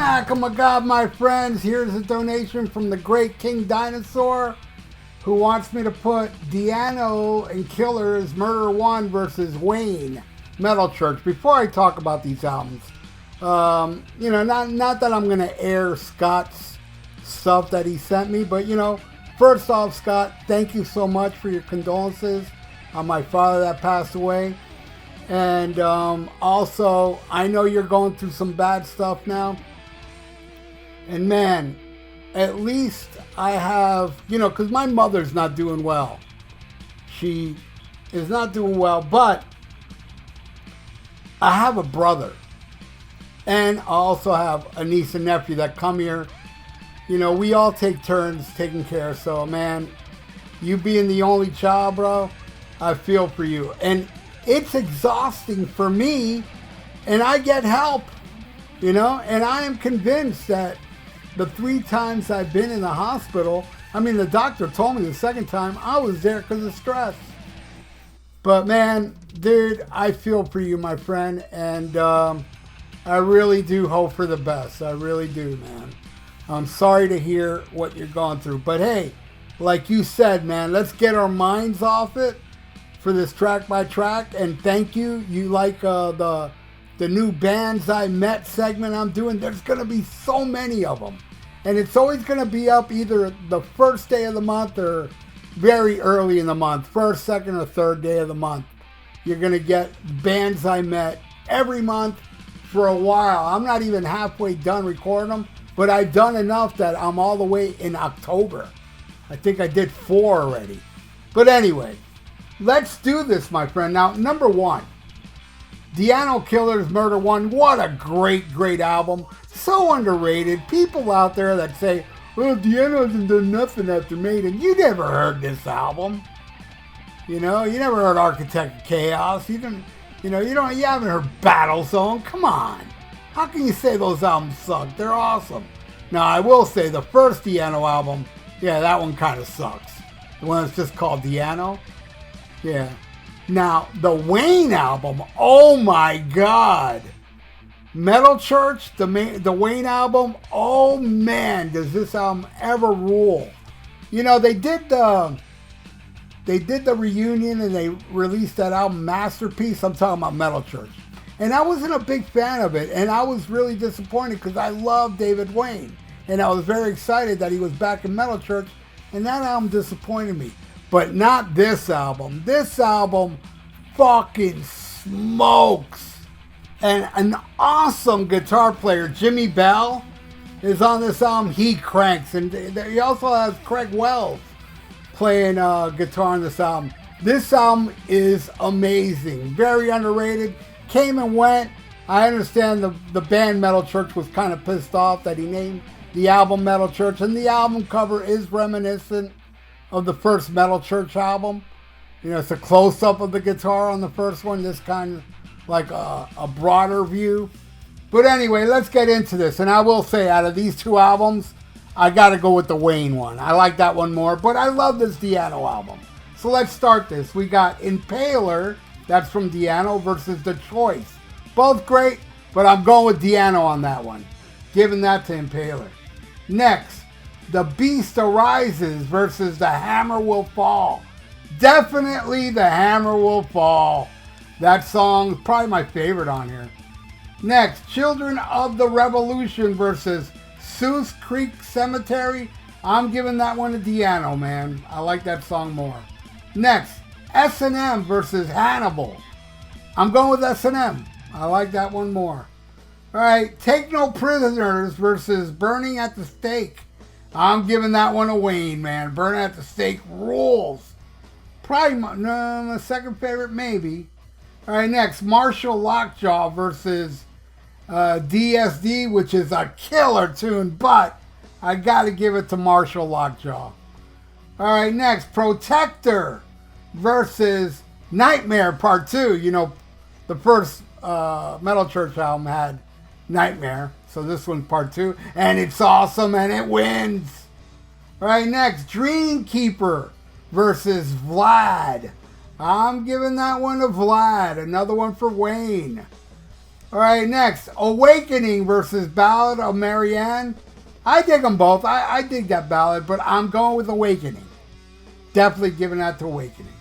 back. Oh my God, my friends. Here's a donation from the great King Dinosaur, who wants me to put Dianno and Killer's Murder 1 versus Wayne Metal Church. Before I talk about these albums, not that I'm going to air Scott's stuff that he sent me, but, first off, Scott, thank you so much for your condolences on my father that passed away. And also, I know you're going through some bad stuff now. And man, at least I have, because my mother's not doing well. She is not doing well, but I have a brother. And I also have a niece and nephew that come here. We all take turns taking care. So, man, you being the only child, bro, I feel for you. And it's exhausting for me, and I get help, and I am convinced that the 3 times I've been in the hospital, the doctor told me the second time I was there because of stress. But man, dude, I feel for you, my friend, and I really do hope for the best. I really do, man. I'm sorry to hear what you're going through, but hey, like you said, man, let's get our minds off it for this track by track. And thank you. You like the new bands I met segment I'm doing? There's going to be so many of them. And it's always going to be up either the first day of the month or very early in the month. First, second, or third day of the month. You're going to get bands I met every month for a while. I'm not even halfway done recording them, but I've done enough that I'm all the way in October. I think I did 4 already. But anyway, let's do this, my friend. Now, number 1, Dianno Killer's Murder 1. What a great, great album. So underrated. People out there that say, well, Dianno hasn't done nothing after Maiden. You never heard this album. You never heard Architect of Chaos. You haven't heard Battle Zone. Come on. How can you say those albums suck? They're awesome. Now, I will say the first Dianno album, yeah, that one kind of sucks. The one that's just called Dianno. Yeah. Now, the Wayne album, oh my God. Metal Church, the Wayne album, oh man, does this album ever rule. They did the reunion and they released that album Masterpiece. I'm talking about Metal Church. And I wasn't a big fan of it, and I was really disappointed because I love David Wayne. And I was very excited that he was back in Metal Church, and that album disappointed me. But not this album. This album fucking smokes. And an awesome guitar player, Jimmy Bell, is on this album. He cranks. And he also has Craig Wells playing guitar on this album. This album is amazing. Very underrated. Came and went. I understand the band Metal Church was kind of pissed off that he named the album Metal Church. And the album cover is reminiscent of the first Metal Church album. It's a close-up of the guitar on the first one. This kind of like a broader view. But anyway, let's get into this. And I will say, out of these 2 albums, I got to go with the Wayne one. I like that one more, but I love this Dianno album. So let's start this. We got Impaler, that's from Dianno, versus The Choice. Both great, but I'm going with Dianno on that one. Giving that to Impaler. Next, The Beast Arises versus The Hammer Will Fall. Definitely The Hammer Will Fall. That song is probably my favorite on here. Next, Children of the Revolution versus Seuss Creek Cemetery. I'm giving that one to Dianno, man. I like that song more. Next, S&M versus Hannibal. I'm going with S&M. I like that one more. All right, Take No Prisoners versus Burning at the Stake. I'm giving that one to Wayne, man. Burning at the Stake rules. Probably my second favorite, maybe. All right, next, Marshall Lockjaw versus DSD, which is a killer tune, but I got to give it to Marshall Lockjaw. All right, next, Protector versus Nightmare Part 2. The first Metal Church album had Nightmare, so this one's Part 2, and it's awesome, and it wins. All right, next, Dreamkeeper versus Vlad. I'm giving that one to Vlad. Another one for Wayne. All right, next, Awakening versus Ballad of Marianne. I dig them both. I dig that ballad, but I'm going with Awakening. Definitely giving that to Awakening.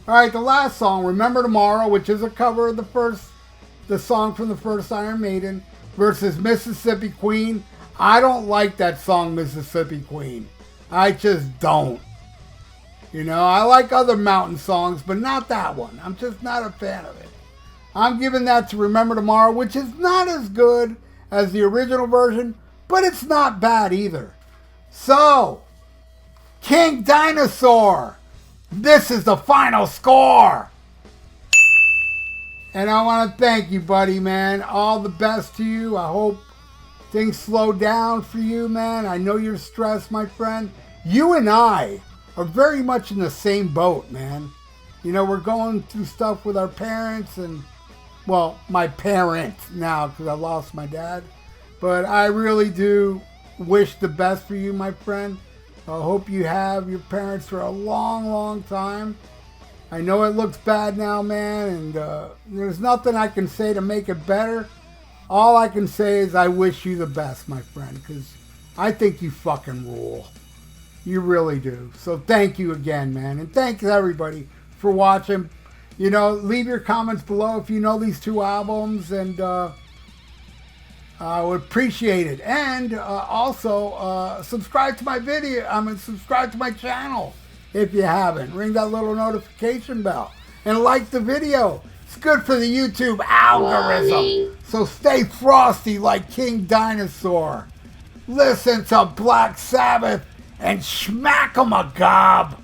All right, the last song, Remember Tomorrow, which is a cover of the song from the first Iron Maiden, versus Mississippi Queen. I don't like that song, Mississippi Queen. I just don't. You know, I like other mountain songs, but not that one. I'm just not a fan of it. I'm giving that to Remember Tomorrow, which is not as good as the original version, but it's not bad either. So, King Dinosaur, this is the final score. And I want to thank you, buddy, man. All the best to you. I hope things slow down for you, man. I know you're stressed, my friend. You and I are very much in the same boat, man. You know, we're going through stuff with our parents and, well, my parents now because I lost my dad. But I really do wish the best for you, my friend. I hope you have your parents for a long, long time. I know it looks bad now, man, and there's nothing I can say to make it better. All I can say is I wish you the best, my friend, because I think you fucking rule. You really do. So thank you again, man, and thanks everybody for watching. You know, leave your comments below if you know these two albums, and I would appreciate it. And also, subscribe to my subscribe to my channel if you haven't. Ring that little notification bell and like the video. It's good for the YouTube algorithm. So stay frosty like King Dinosaur. Listen to Black Sabbath and smack 'em a gob.